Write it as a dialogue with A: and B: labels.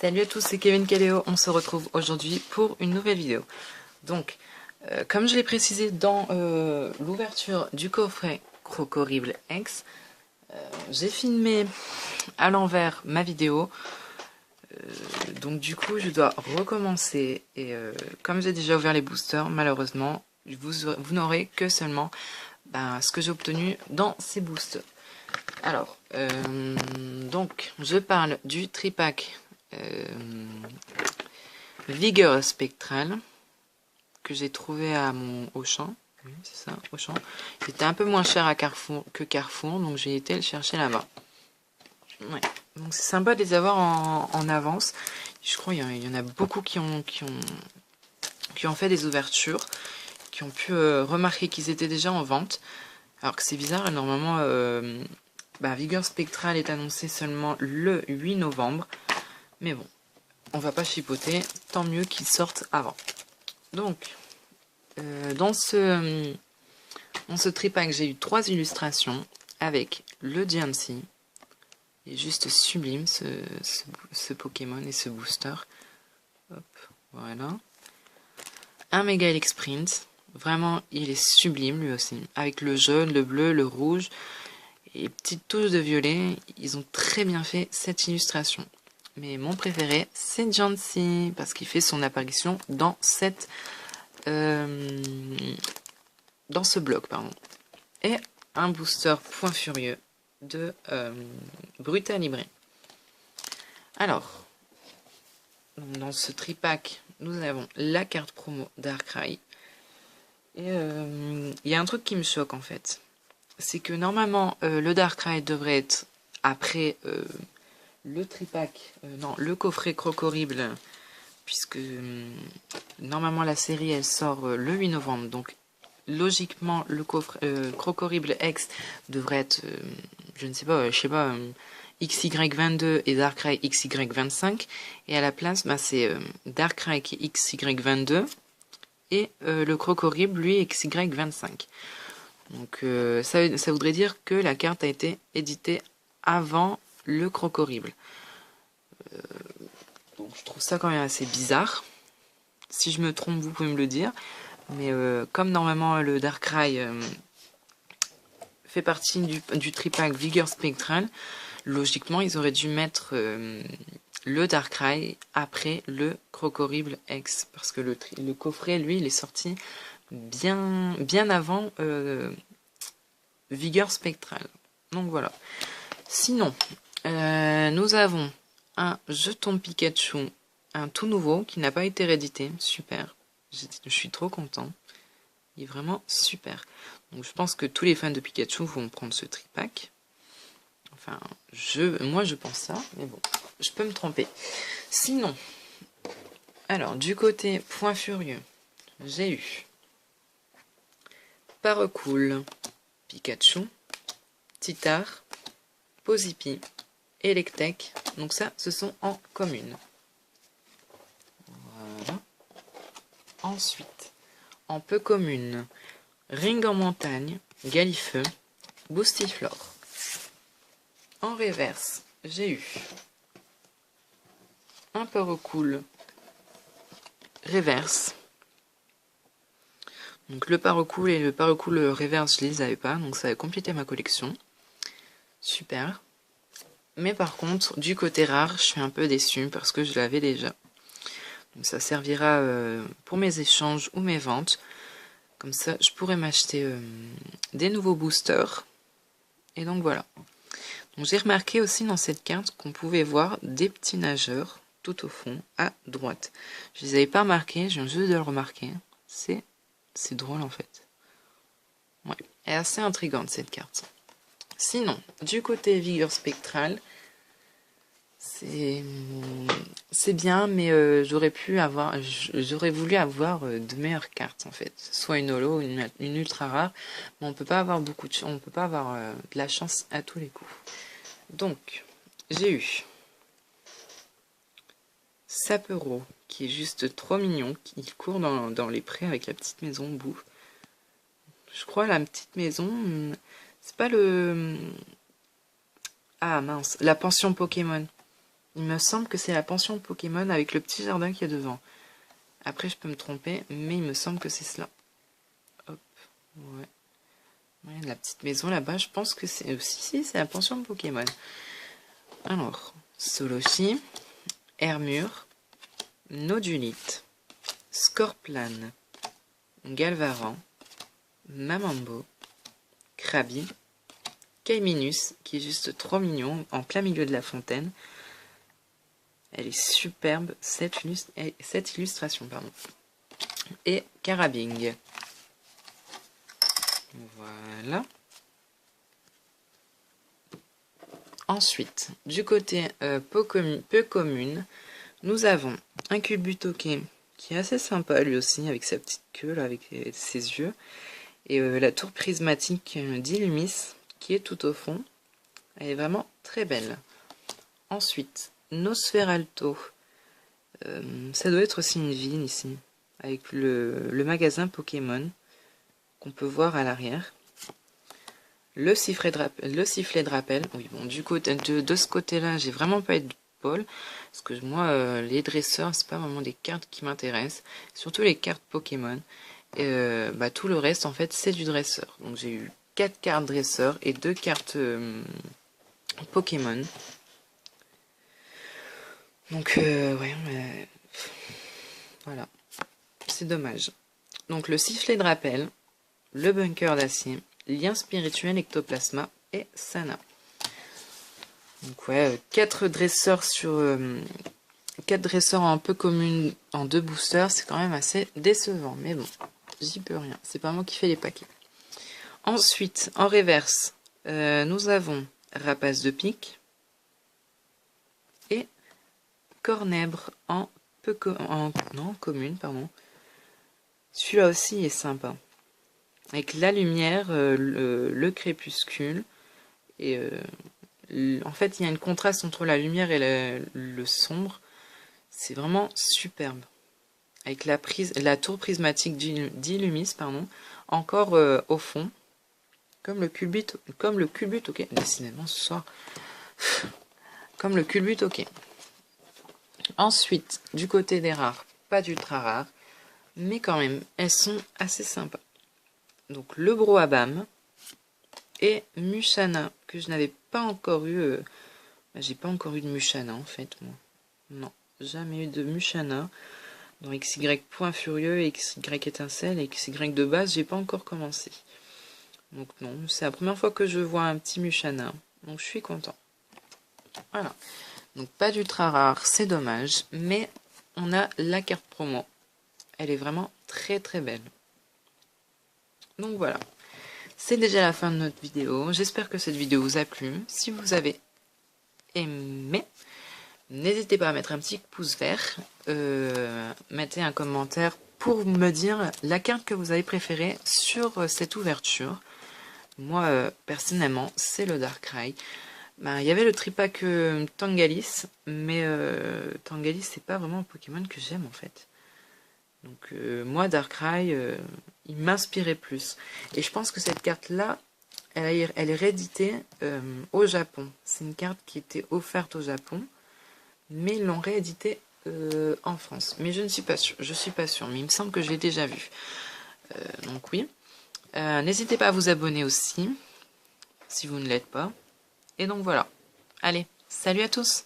A: Salut à tous, c'est Kevin Kaleo, on se retrouve aujourd'hui pour une nouvelle vidéo. Donc, comme je l'ai précisé dans l'ouverture du coffret Crocorrible X, j'ai filmé à l'envers ma vidéo. Donc du coup, je dois recommencer. Et comme j'ai déjà ouvert les boosters, malheureusement, vous n'aurez que seulement ce que j'ai obtenu dans ces boosters. Alors, donc, je parle du tripack Vigueur Spectral que j'ai trouvé à mon Auchan. Oui, c'est ça, Auchan. Il était un peu moins cher à Carrefour que Carrefour, donc j'ai été le chercher là-bas. Ouais. Donc c'est sympa de les avoir en avance. Je crois qu'il y en a beaucoup qui ont fait des ouvertures, qui ont pu remarquer qu'ils étaient déjà en vente. Alors que c'est bizarre, normalement, Vigueur Spectral est annoncé seulement le 8 novembre. Mais bon, on va pas chipoter, tant mieux qu'ils sortent avant. Donc, dans ce tripack, j'ai eu 3 illustrations avec le Diancie. Il est juste sublime ce Pokémon et ce booster. Hop, voilà. Un Mega Elix Sprint. Vraiment, il est sublime lui aussi. Avec le jaune, le bleu, le rouge et petites touches de violet. Ils ont très bien fait cette illustration. Mais mon préféré, c'est Diancie, parce qu'il fait son apparition dans dans ce bloc, pardon. Et un booster Point Furieux de Brutal Libre. Alors, dans ce tripack, nous avons la carte promo Darkrai. Et il y a un truc qui me choque en fait. C'est que normalement, le Darkrai devrait être après le tripack, non, le coffret Crocorrible, puisque normalement la série elle sort le 8 novembre, donc logiquement le coffret Crocorrible X devrait être, je ne sais pas, XY22 et Darkrai XY25, et à la place c'est Darkrai qui est XY22 et le Crocorrible lui XY25. Donc ça voudrait dire que la carte a été éditée avant le Crocorrible. Donc je trouve ça quand même assez bizarre. Si je me trompe, vous pouvez me le dire. Mais comme normalement le Darkrai fait partie du tripack Vigueur Spectral, logiquement ils auraient dû mettre le Darkrai après le Crocorrible X. Parce que le coffret, lui, il est sorti bien avant Vigueur Spectral. Donc voilà. Sinon, nous avons un jeton Pikachu, un tout nouveau qui n'a pas été réédité. Super. Je suis trop content. Il est vraiment super. Donc je pense que tous les fans de Pikachu vont prendre ce tripack. Enfin, moi je pense ça, mais bon, je peux me tromper. Sinon, alors du côté Point Furieux, j'ai eu Paracool, Pikachu, Titar, Pozipi, Electek. Donc ça, ce sont en commune. Voilà. Ensuite, en peu commune, Ring en montagne, Galifeu, Boostiflore. En reverse, j'ai eu un Paracool reverse. Donc le Paracool et le Paracool reverse, je les avais pas, donc ça a complété ma collection. Super. Mais par contre, du côté rare, je suis un peu déçue parce que je l'avais déjà. Donc ça servira pour mes échanges ou mes ventes. Comme ça, je pourrais m'acheter des nouveaux boosters. Et donc voilà. Donc j'ai remarqué aussi dans cette carte qu'on pouvait voir des petits nageurs tout au fond à droite. Je les avais pas remarqués, je viens juste de le remarquer. C'est drôle en fait. Ouais, elle est assez intrigante cette carte. Sinon, du côté Vigueur Spectral, c'est bien, mais j'aurais voulu avoir de meilleures cartes en fait. Soit une holo, une ultra rare, mais on peut pas avoir on peut pas avoir de la chance à tous les coups. Donc, j'ai eu Sapero, qui est juste trop mignon, qui court dans les prés avec la petite maison au bout. Je crois la petite maison, c'est pas le... Ah mince, la pension Pokémon. Il me semble que c'est la pension Pokémon avec le petit jardin qu'il y a devant. Après, je peux me tromper, mais il me semble que c'est cela. Hop, ouais. Ouais, la petite maison là-bas, je pense que c'est... Si, c'est la pension Pokémon. Alors, Solochi, Hermure, Nodulite, Scorplan, Galvaran, Mamambo, Krabi, Kaiminus, qui est juste trop mignon, en plein milieu de la fontaine. Elle est superbe, cette illustration, pardon. Et Carabing. Voilà. Ensuite, du côté peu commune, nous avons un Cubutoké qui est assez sympa lui aussi, avec sa petite queue, là, avec ses yeux. Et la tour prismatique d'Illumis, qui est tout au fond. Elle est vraiment très belle. Ensuite, Nosferalto. Ça doit être aussi une ville ici, avec le magasin Pokémon qu'on peut voir à l'arrière. Le sifflet de rappel. Oui, bon, du côté de ce côté-là, j'ai vraiment pas eu de bol. Parce que moi, les dresseurs, c'est pas vraiment des cartes qui m'intéressent. Surtout les cartes Pokémon. Bah, tout le reste, en fait, c'est du dresseur. Donc j'ai eu 4 cartes dresseurs et 2 cartes Pokémon. Donc, ouais, voilà. C'est dommage. Donc, le sifflet de rappel, le bunker d'acier, lien spirituel, ectoplasma et Sana. Donc, ouais, 4 dresseurs sur... 4 dresseurs en peu commune en 2 boosters, c'est quand même assez décevant. Mais bon, j'y peux rien. C'est pas moi qui fais les paquets. Ensuite, en reverse, nous avons Rapace de pique et Cornèbre en commune, pardon. Celui-là aussi est sympa. Avec la lumière, le crépuscule. Et en fait, il y a un contraste entre la lumière et le sombre. C'est vraiment superbe. Avec la tour prismatique d'Illumis, pardon, encore au fond. Comme le culbute, ok. Décidément ce soir. Comme le culbute, ok. Ensuite, du côté des rares, pas d'ultra rares, mais quand même, elles sont assez sympas. Donc le Broabam et Mushana, que je n'avais pas encore eu. J'ai pas encore eu de Mushana en fait, moi. Non, jamais eu de Mushana. Dans XY point furieux, XY étincelle et XY de base, j'ai pas encore commencé. Donc non, c'est la première fois que je vois un petit Mushana. Donc je suis content. Voilà. Donc pas d'ultra rare, c'est dommage. Mais on a la carte promo. Elle est vraiment très très belle. Donc voilà. C'est déjà la fin de notre vidéo. J'espère que cette vidéo vous a plu. Si vous avez aimé, n'hésitez pas à mettre un petit pouce vert. Mettez un commentaire pour me dire la carte que vous avez préférée sur cette ouverture. Moi, personnellement, c'est le Darkrai. Ben, il y avait le tripack Tangalis, mais Tangalis, c'est pas vraiment un Pokémon que j'aime en fait. Donc moi, Darkrai, il m'inspirait plus. Et je pense que cette carte-là, elle est rééditée au Japon. C'est une carte qui était offerte au Japon, mais ils l'ont rééditée en France. Mais je ne suis pas sûre. Je suis pas sûre, mais il me semble que je l'ai déjà vue. Donc oui. N'hésitez pas à vous abonner aussi, si vous ne l'êtes pas. Et donc voilà. Allez, salut à tous!